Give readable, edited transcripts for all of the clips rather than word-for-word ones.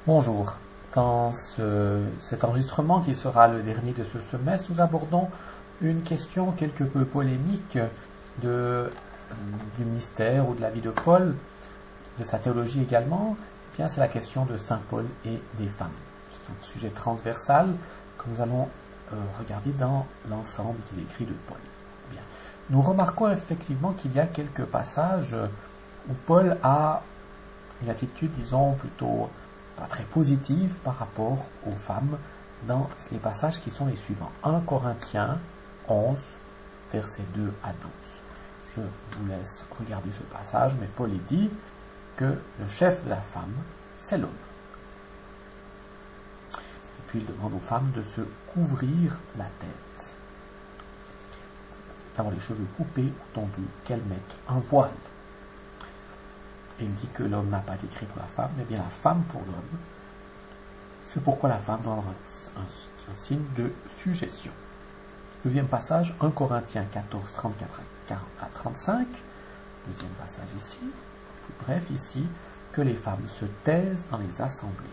Bonjour, dans cet enregistrement qui sera le dernier de ce semestre, nous abordons une question quelque peu polémique du mystère ou de la vie de Paul, de sa théologie également. Eh bien, c'est la question de Saint Paul et des femmes. C'est un sujet transversal que nous allons regarder dans l'ensemble des écrits de Paul. Bien. Nous remarquons effectivement qu'il y a quelques passages où Paul a une attitude, disons, plutôt pas très positive par rapport aux femmes dans les passages qui sont les suivants. 1 Corinthiens 11, versets 2 à 12. Je vous laisse regarder ce passage, mais Paul dit que le chef de la femme, c'est l'homme. Et puis il demande aux femmes de se couvrir la tête, d'avoir les cheveux coupés ou tondus, qu'elles mettent un voile. Et il dit que l'homme n'a pas été créé pour la femme, mais bien la femme pour l'homme. C'est pourquoi la femme doit avoir un signe de sujétion. Deuxième passage, 1 Corinthiens 14, 34 à 35. Deuxième passage ici, plus bref ici, que les femmes se taisent dans les assemblées.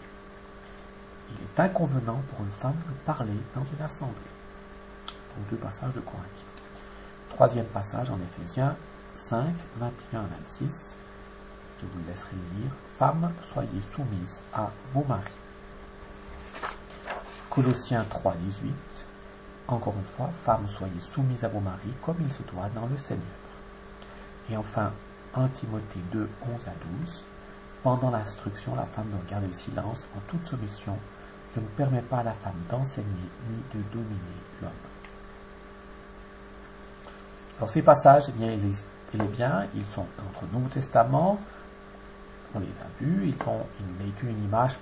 Il est inconvenant pour une femme de parler dans une assemblée. Donc deux passages de Corinthiens. Troisième passage en Éphésiens 5, 21 à 26. Je vous laisserai lire. Femmes, soyez soumises à vos maris. Colossiens 3, 18. Encore une fois, femmes, soyez soumises à vos maris comme il se doit dans le Seigneur. Et enfin, 1 Timothée 2, 11 à 12. Pendant l'instruction, la femme doit garder le silence en toute soumission. Je ne permets pas à la femme d'enseigner ni de dominer l'homme. Alors ces passages, ils sont dans notre Nouveau Testament. On les a vus, ils véhiculent une image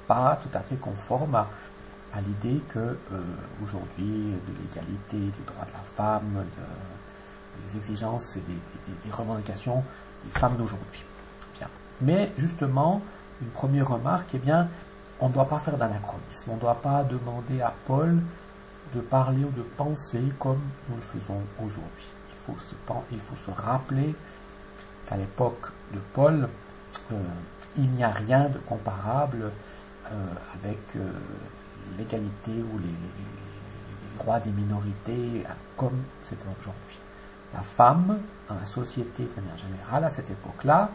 pas tout à fait conforme à l'idée que aujourd'hui de l'égalité, des droits de la femme, des exigences et des revendications des femmes d'aujourd'hui. Bien. Mais justement, une première remarque, on ne doit pas faire d'anachronisme, on ne doit pas demander à Paul de parler ou de penser comme nous le faisons aujourd'hui. Il faut se rappeler qu'à l'époque de Paul, il n'y a rien de comparable avec l'égalité ou les droits des minorités comme c'est aujourd'hui. La femme, dans la société de manière générale, à cette époque-là,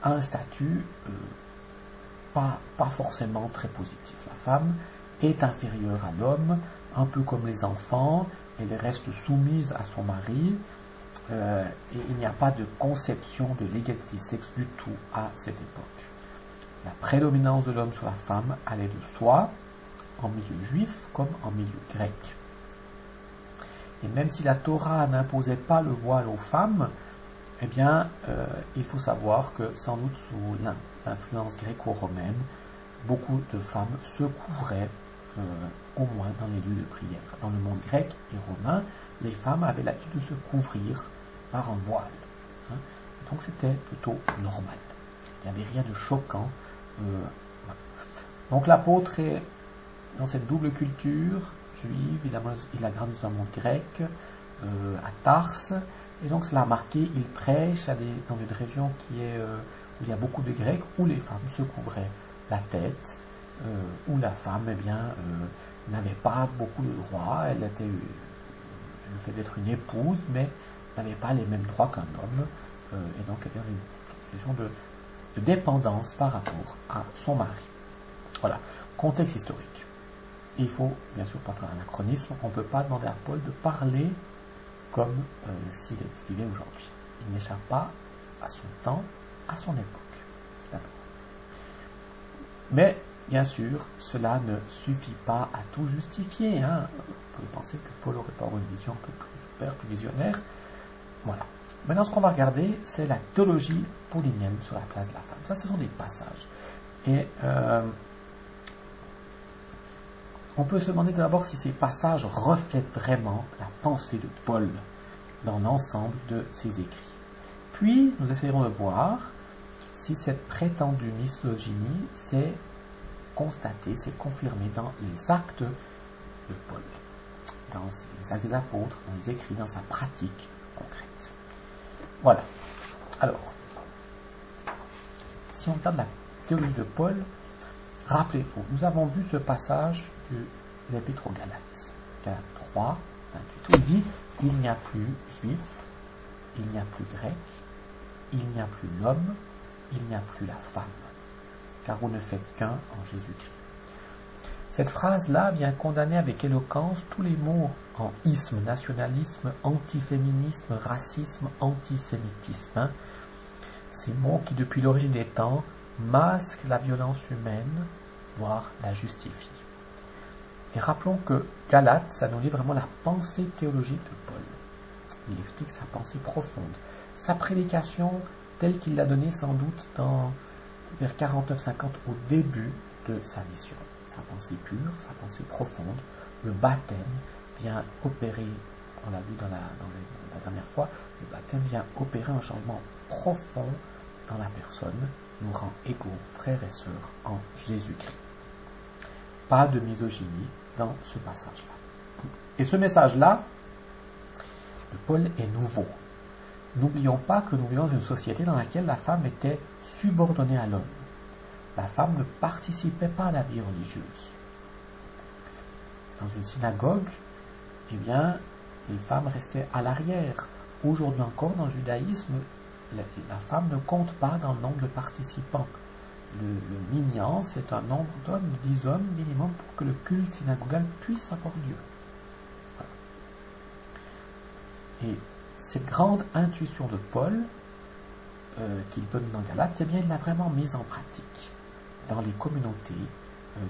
a un statut pas forcément très positif. La femme est inférieure à l'homme, un peu comme les enfants, elle reste soumise à son mari, et il n'y a pas de conception de l'égalité sexe du tout à cette époque. La prédominance de l'homme sur la femme allait de soi, en milieu juif comme en milieu grec. Et même si la Torah n'imposait pas le voile aux femmes, il faut savoir que sans doute sous l'influence gréco-romaine, beaucoup de femmes se couvraient au moins dans les lieux de prière. Dans le monde grec et romain, les femmes avaient l'habitude de se couvrir par un voile. Donc c'était plutôt normal. Il n'y avait rien de choquant. Donc l'apôtre est dans cette double culture juive, il a grandi dans un monde grec, à Tarse, et donc cela a marqué, il prêche dans une région où il y a beaucoup de Grecs, où les femmes se couvraient la tête, où la femme n'avait pas beaucoup de droits, elle était le fait d'être une épouse, mais n'avait pas les mêmes droits qu'un homme, et donc était dans une situation de dépendance par rapport à son mari. Voilà, contexte historique. Et il faut bien sûr pas faire un anachronisme, on ne peut pas demander à Paul de parler comme s'il vivait aujourd'hui. Il n'échappe pas à son temps, à son époque. D'abord. Mais bien sûr, cela ne suffit pas à tout justifier. Vous pouvez penser que Paul aurait pas une vision un peu plus visionnaire. Voilà. Maintenant, ce qu'on va regarder, c'est la théologie paulinienne sur la place de la femme. Ça, ce sont des passages. Et on peut se demander d'abord si ces passages reflètent vraiment la pensée de Paul dans l'ensemble de ses écrits. Puis, nous essayerons de voir si cette prétendue misogynie s'est constatée, s'est confirmée dans les actes de Paul, dans les actes des apôtres, dans les écrits, dans sa pratique concrète. Voilà. Alors, si on regarde la théologie de Paul, rappelez-vous, nous avons vu ce passage de l'Épître aux Galates, Galates 3, 28, où il dit « Il n'y a plus juif, il n'y a plus grec, il n'y a plus l'homme, il n'y a plus la femme, car vous ne faites qu'un en Jésus-Christ. » Cette phrase-là vient condamner avec éloquence tous les mots en isme, nationalisme, antiféminisme, racisme, antisémitisme. Ces mots qui, depuis l'origine des temps, masquent la violence humaine, voire la justifient. Et rappelons que Galates, ça nous lit vraiment la pensée théologique de Paul. Il explique sa pensée profonde, sa prédication telle qu'il l'a donnée sans doute vers 49-50 au début de sa mission. Sa pensée pure, sa pensée profonde, le baptême vient opérer, on l'a vu dans la dernière fois, le baptême vient opérer un changement profond dans la personne, nous rend égaux, frères et sœurs, en Jésus-Christ. Pas de misogynie dans ce passage-là. Et ce message-là de Paul est nouveau. N'oublions pas que nous vivons dans une société dans laquelle la femme était subordonnée à l'homme. La femme ne participait pas à la vie religieuse. Dans une synagogue, eh bien, les femmes restaient à l'arrière. Aujourd'hui encore, dans le judaïsme, la femme ne compte pas dans le nombre de participants. Le minyan, c'est un nombre d'hommes, 10 hommes minimum, pour que le culte synagogal puisse avoir lieu. Voilà. Et cette grande intuition de Paul, qu'il donne dans Galates, eh bien, il l'a vraiment mise en pratique dans les communautés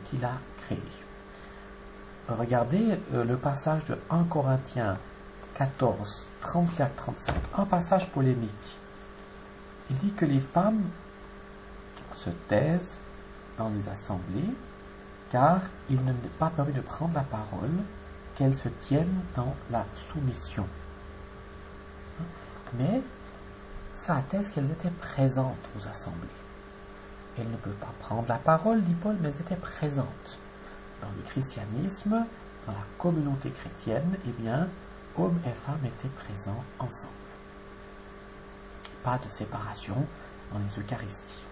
qu'il a créées. Regardez le passage de 1 Corinthiens 14, 34-35, un passage polémique. Il dit que les femmes se taisent dans les assemblées car il ne n'est pas permis de prendre la parole, qu'elles se tiennent dans la soumission. Mais ça atteste qu'elles étaient présentes aux assemblées. Elles ne peuvent pas prendre la parole, dit Paul, mais elles étaient présentes. Dans le christianisme, dans la communauté chrétienne, eh bien, hommes et femmes étaient présents ensemble. Pas de séparation dans les Eucharisties.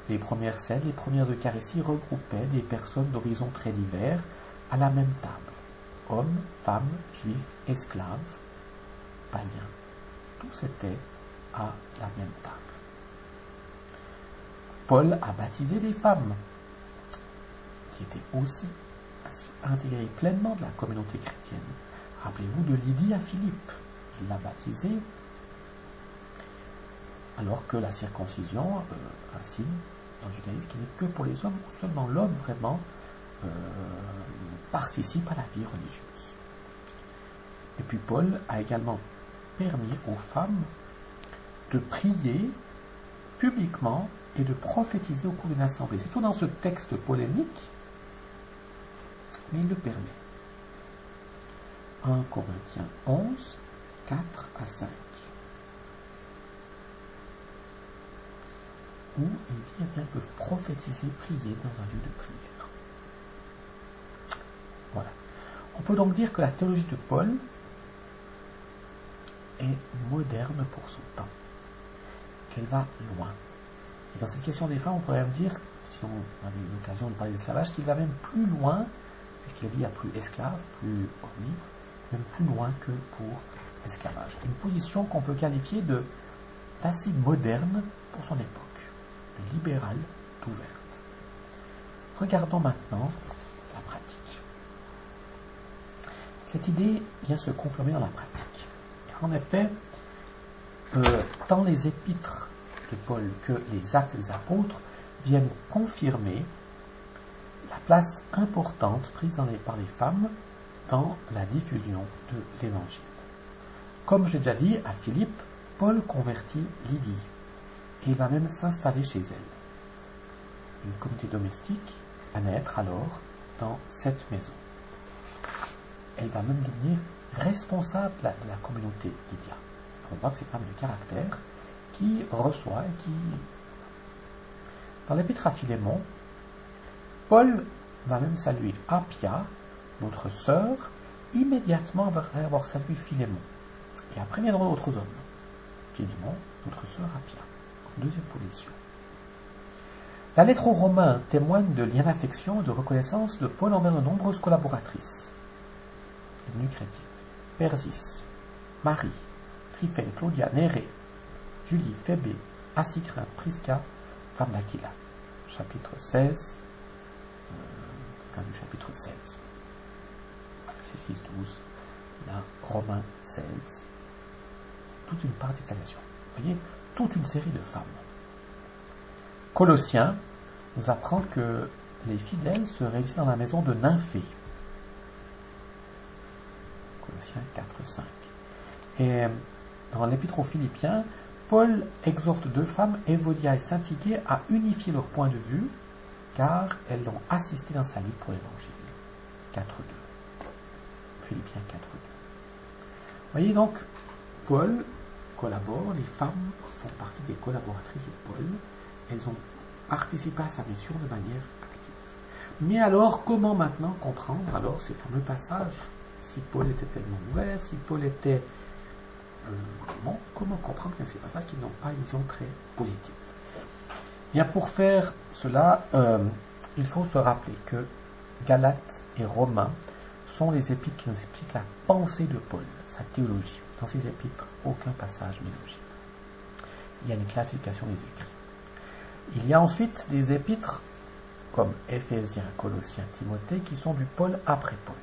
Les premières scènes, les premières Eucharisties regroupaient des personnes d'horizons très divers à la même table. Hommes, femmes, juifs, esclaves, païens. Tous étaient à la même table. Paul a baptisé des femmes qui étaient aussi ainsi intégrées pleinement de la communauté chrétienne. Rappelez-vous de Lydie à Philippe. Il l'a baptisée alors que la circoncision, un signe dans le judaïsme qui n'est que pour les hommes, où seulement l'homme vraiment participe à la vie religieuse. Et puis Paul a également permis aux femmes de prier publiquement et de prophétiser au cours d'une assemblée. C'est tout dans ce texte polémique, mais il le permet. 1 Corinthiens 11, 4 à 5. Où il dit eh bien, peuvent prophétiser, prier dans un lieu de prière. Voilà. On peut donc dire que la théologie de Paul est moderne pour son temps, qu'elle va loin. Et dans cette question des femmes, on pourrait même dire, si on avait l'occasion de parler d'esclavage, qu'il va même plus loin, puisqu'il a dit il n'y a plus esclaves, plus libres, même plus loin que pour l'esclavage. Une position qu'on peut qualifier d'assez moderne pour son époque, de libérale, d'ouverte. Regardons maintenant la pratique. Cette idée vient se confirmer dans la pratique. Car en effet, tant les épîtres de Paul que les actes des apôtres viennent confirmer la place importante prise par les femmes dans la diffusion de l'Évangile. Comme je l'ai déjà dit, à Philippe, Paul convertit Lydie et il va même s'installer chez elle. Une communauté domestique va naître alors dans cette maison. Elle va même devenir responsable de la communauté Lydia. On voit que c'est une femme de caractère qui reçoit et qui... Dans l'épître à Philémon, Paul va même saluer Appia, notre sœur, immédiatement après avoir salué Philémon. Et après viendront d'autres hommes. Philémon, notre sœur Appia. Deuxième position. La lettre aux Romains témoigne de liens d'affection et de reconnaissance de Paul envers de nombreuses collaboratrices. Les chrétiennes. Persis, Marie, Tryphène, Claudia, Nérée, Julie, Phébé, Assycrin, Prisca, femme d'Aquila. Chapitre 16, fin du chapitre 16. C'est 6, 12, là, Romains 16. Toute une part d'installation. Vous voyez, toute une série de femmes. Colossiens nous apprend que les fidèles se réunissaient dans la maison de Nymphée. Colossiens 4, 5. Et dans l'épître aux Philippiens, Paul exhorte deux femmes, Évodia et Syntyché, à unifier leur point de vue, car elles l'ont assisté dans sa lutte pour l'évangile. 4.2. Philippiens 4.2. Vous voyez donc, Paul collabore, les femmes font partie des collaboratrices de Paul, elles ont participé à sa mission de manière active. Mais alors, comment maintenant comprendre alors ces fameux passages? Si Paul était tellement ouvert, si Paul était... comment comprendre ces passages qui n'ont pas une vision très positive? Bien, pour faire cela, il faut se rappeler que Galates et Romains sont les épîtres qui nous expliquent la pensée de Paul, sa théologie. Dans ces épîtres, aucun passage n'est logique. Il y a une classification des écrits. Il y a ensuite des épîtres comme Éphésiens, Colossiens, Timothée, qui sont du Paul après Paul.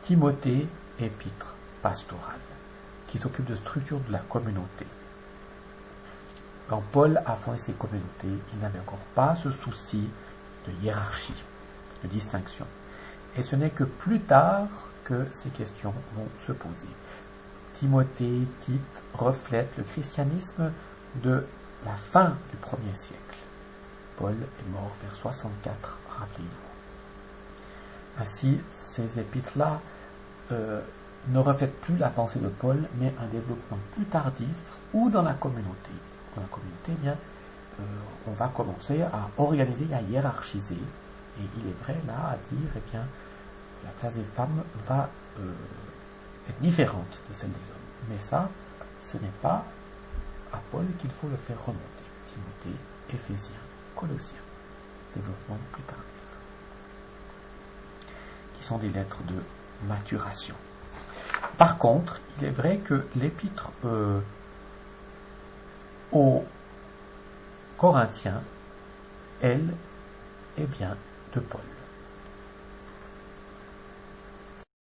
Timothée, épître pastorale, qui s'occupe de structure de la communauté. Quand Paul a fondé ses communautés, il n'avait encore pas ce souci de hiérarchie, de distinction. Et ce n'est que plus tard que ces questions vont se poser. Timothée, Tite reflètent le christianisme de la fin du 1er siècle. Paul est mort vers 64, rappelez-vous. Ainsi, ces épîtres-là ne reflètent plus la pensée de Paul, mais un développement plus tardif ou dans la communauté. Dans la communauté, eh bien, on va commencer à organiser, à hiérarchiser. Et il est vrai là à dire, eh bien, la place des femmes va être différente de celle des hommes. Mais ça, ce n'est pas à Paul qu'il faut le faire remonter. Timothée, Éphésiens, Colossiens, développement plus tardif, qui sont des lettres de maturation. Par contre, il est vrai que l'épître aux Corinthiens, elle, est bien de Paul.